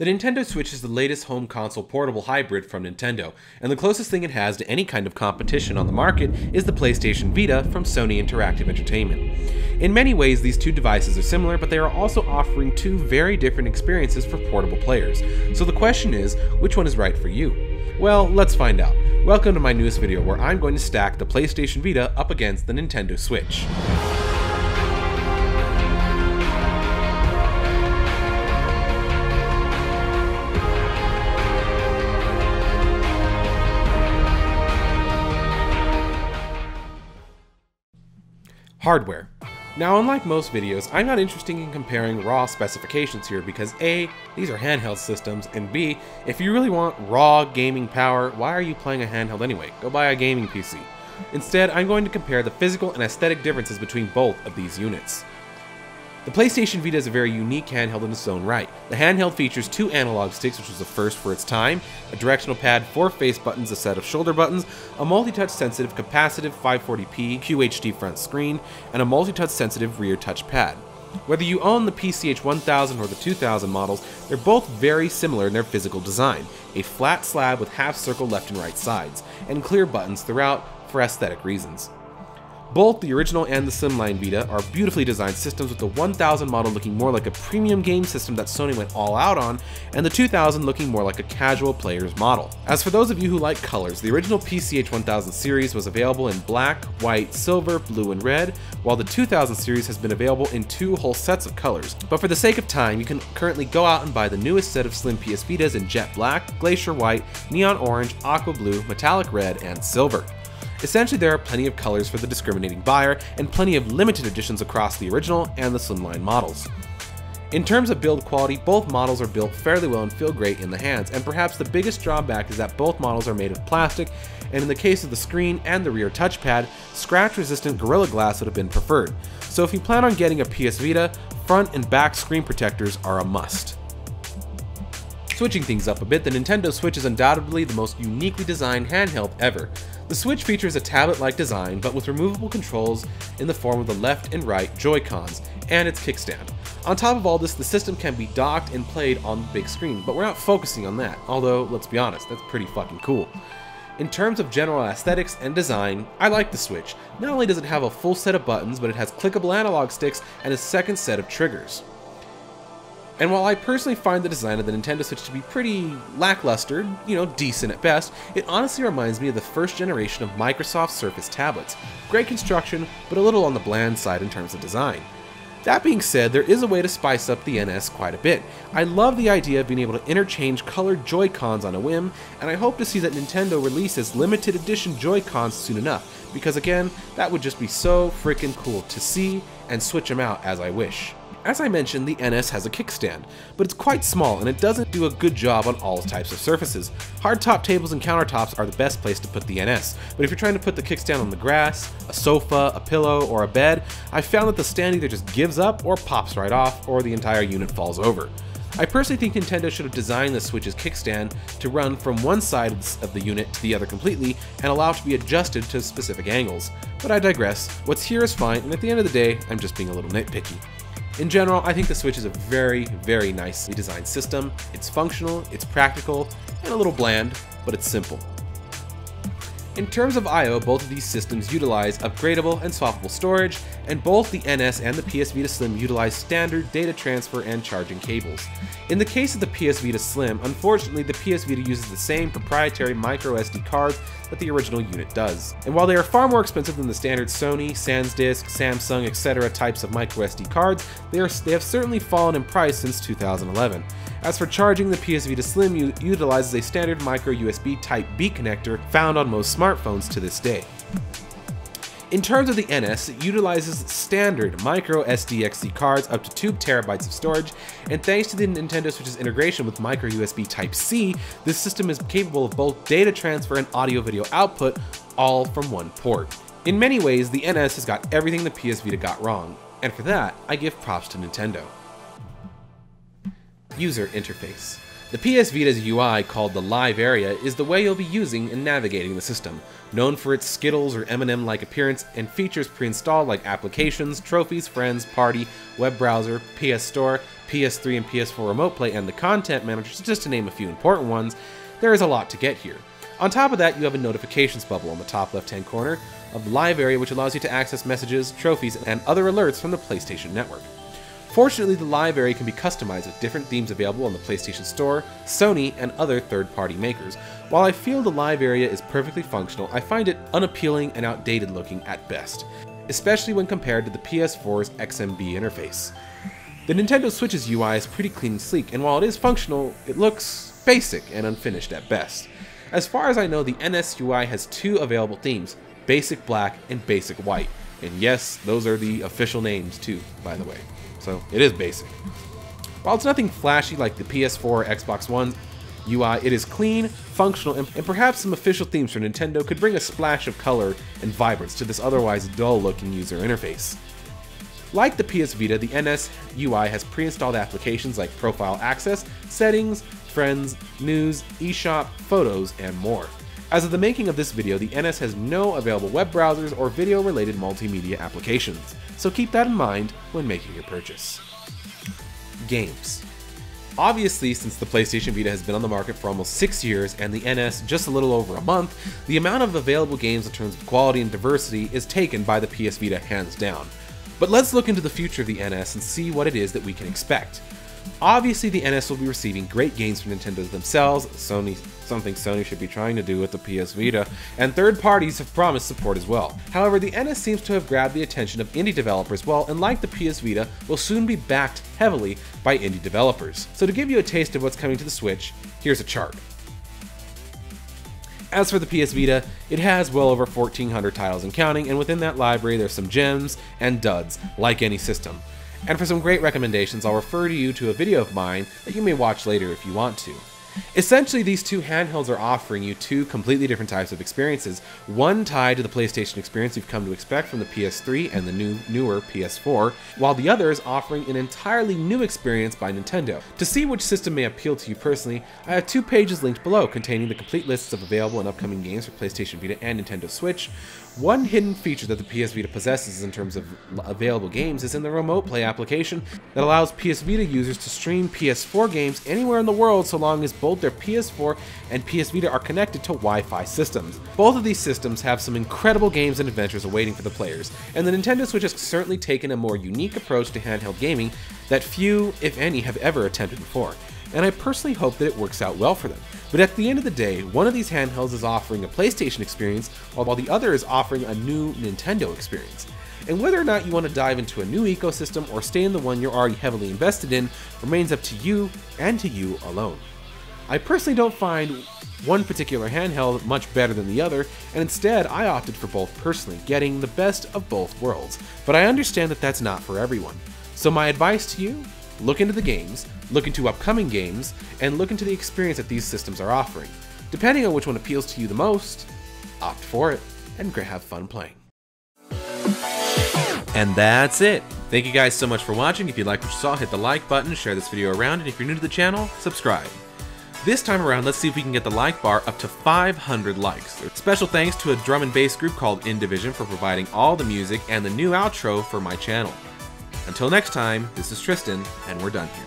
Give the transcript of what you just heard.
The Nintendo Switch is the latest home console portable hybrid from Nintendo, and the closest thing it has to any kind of competition on the market is the PlayStation Vita from Sony Interactive Entertainment. In many ways, these two devices are similar, but they are also offering two very different experiences for portable players. So the question is, which one is right for you? Well, let's find out. Welcome to my newest video where I'm going to stack the PlayStation Vita up against the Nintendo Switch. Hardware. Now, unlike most videos, I'm not interested in comparing raw specifications here because A, these are handheld systems, and B, if you really want raw gaming power, why are you playing a handheld anyway? Go buy a gaming PC. Instead, I'm going to compare the physical and aesthetic differences between both of these units. The PlayStation Vita is a very unique handheld in its own right. The handheld features two analog sticks, which was a first for its time, a directional pad, 4 face buttons, a set of shoulder buttons, a multi-touch sensitive capacitive 540p QHD front screen, and a multi-touch sensitive rear touch pad. Whether you own the PCH 1000 or the 2000 models, they're both very similar in their physical design, a flat slab with half-circle left and right sides, and clear buttons throughout for aesthetic reasons. Both the original and the Slimline Vita are beautifully designed systems, with the 1000 model looking more like a premium game system that Sony went all out on, and the 2000 looking more like a casual player's model. As for those of you who like colors, the original PCH 1000 series was available in black, white, silver, blue, and red, while the 2000 series has been available in 2 whole sets of colors. But for the sake of time, you can currently go out and buy the newest set of Slim PS Vitas in jet black, glacier white, neon orange, aqua blue, metallic red, and silver. Essentially, there are plenty of colors for the discriminating buyer, and plenty of limited editions across the original and the Slimline models. In terms of build quality, both models are built fairly well and feel great in the hands, and perhaps the biggest drawback is that both models are made of plastic, and in the case of the screen and the rear touchpad, scratch-resistant Gorilla Glass would have been preferred. So if you plan on getting a PS Vita, front and back screen protectors are a must. Switching things up a bit, the Nintendo Switch is undoubtedly the most uniquely designed handheld ever. The Switch features a tablet-like design, but with removable controls in the form of the left and right Joy-Cons, and its kickstand. On top of all this, the system can be docked and played on the big screen, but we're not focusing on that, although, let's be honest, that's pretty fucking cool. In terms of general aesthetics and design, I like the Switch. Not only does it have a full set of buttons, but it has clickable analog sticks and a second set of triggers. And while I personally find the design of the Nintendo Switch to be pretty lackluster, decent at best, it honestly reminds me of the first generation of Microsoft Surface tablets. Great construction, but a little on the bland side in terms of design. That being said, there is a way to spice up the NS quite a bit. I love the idea of being able to interchange colored Joy-Cons on a whim, and I hope to see that Nintendo releases limited edition Joy-Cons soon enough, because again, that would just be so freaking cool to see and switch them out as I wish. As I mentioned, the NS has a kickstand, but it's quite small and it doesn't do a good job on all types of surfaces. Hardtop tables and countertops are the best place to put the NS, but if you're trying to put the kickstand on the grass, a sofa, a pillow, or a bed, I've found that the stand either just gives up or pops right off, or the entire unit falls over. I personally think Nintendo should have designed the Switch's kickstand to run from one side of the unit to the other completely and allow it to be adjusted to specific angles. But I digress. What's here is fine, and at the end of the day, I'm just being a little nitpicky. In general, I think the Switch is a very, very nicely designed system. It's functional, it's practical, and a little bland, but it's simple. In terms of I/O, both of these systems utilize upgradable and swappable storage, and both the NS and the PS Vita Slim utilize standard data transfer and charging cables. In the case of the PS Vita Slim, unfortunately the PS Vita uses the same proprietary microSD cards that the original unit does. And while they are far more expensive than the standard Sony, SanDisk, Samsung, etc. types of microSD cards, they have certainly fallen in price since 2011. As for charging, the PS Vita Slim utilizes a standard micro USB Type-B connector found on most smartphones to this day. In terms of the NS, it utilizes standard micro SDXC cards up to 2 terabytes of storage, and thanks to the Nintendo Switch's integration with micro USB Type-C, this system is capable of both data transfer and audio-video output, all from one port. In many ways, the NS has got everything the PS Vita got wrong, and for that, I give props to Nintendo. User interface. The PS Vita's UI, called the Live Area, is the way you'll be using and navigating the system. Known for its Skittles or M&M-like appearance and features pre-installed like applications, trophies, friends, party, web browser, PS Store, PS3 and PS4 Remote Play and the content managers, just to name a few important ones, there is a lot to get here. On top of that, you have a notifications bubble on the top left-hand corner of the live area, which allows you to access messages, trophies, and other alerts from the PlayStation Network. Fortunately, the live area can be customized with different themes available on the PlayStation Store, Sony, and other third-party makers. While I feel the live area is perfectly functional, I find it unappealing and outdated looking at best, especially when compared to the PS4's XMB interface. The Nintendo Switch's UI is pretty clean and sleek, and while it is functional, it looks basic and unfinished at best. As far as I know, the NS UI has two available themes, Basic Black and Basic White. And yes, those are the official names too, by the way. So it is basic. While it's nothing flashy like the PS4 or Xbox One UI, it is clean, functional, and perhaps some official themes from Nintendo could bring a splash of color and vibrance to this otherwise dull-looking user interface. Like the PS Vita, the NS UI has pre-installed applications like Profile Access, Settings, Friends, News, eShop, Photos, and more. As of the making of this video, the NS has no available web browsers or video-related multimedia applications, so keep that in mind when making your purchase. Games. Obviously, since the PlayStation Vita has been on the market for almost 6 years and the NS just a little over a month, the amount of available games in terms of quality and diversity is taken by the PS Vita hands down. But let's look into the future of the NS and see what it is that we can expect. Obviously, the NS will be receiving great games from Nintendo themselves, something Sony should be trying to do with the PS Vita, and third parties have promised support as well. However, the NS seems to have grabbed the attention of indie developers well, and like the PS Vita, will soon be backed heavily by indie developers. So to give you a taste of what's coming to the Switch, here's a chart. As for the PS Vita, it has well over 1,400 titles and counting, and within that library there's some gems and duds, like any system. And for some great recommendations, I'll refer you to a video of mine that you may watch later if you want to. Essentially, these two handhelds are offering you two completely different types of experiences, one tied to the PlayStation experience you've come to expect from the PS3 and the newer PS4, while the other is offering an entirely new experience by Nintendo. To see which system may appeal to you personally, I have 2 pages linked below containing the complete lists of available and upcoming games for PlayStation Vita and Nintendo Switch. One hidden feature that the PS Vita possesses in terms of available games is in the Remote Play application that allows PS Vita users to stream PS4 games anywhere in the world so long as both their PS4 and PS Vita are connected to Wi-Fi systems. Both of these systems have some incredible games and adventures awaiting for the players, and the Nintendo Switch has certainly taken a more unique approach to handheld gaming that few, if any, have ever attempted before. And I personally hope that it works out well for them. But at the end of the day, one of these handhelds is offering a PlayStation experience, while the other is offering a new Nintendo experience. And whether or not you want to dive into a new ecosystem or stay in the one you're already heavily invested in remains up to you and to you alone. I personally don't find one particular handheld much better than the other, and instead I opted for both personally, getting the best of both worlds. But I understand that that's not for everyone. So my advice to you: look into the games, look into upcoming games, and look into the experience that these systems are offering. Depending on which one appeals to you the most, opt for it and have fun playing. And that's it. Thank you guys so much for watching. If you liked what you saw, hit the like button, share this video around, and if you're new to the channel, subscribe. This time around, let's see if we can get the like bar up to 500 likes. Special thanks to a drum and bass group called INDIVISION for providing all the music and the new outro for my channel. Until next time, this is Tristan, and we're done here.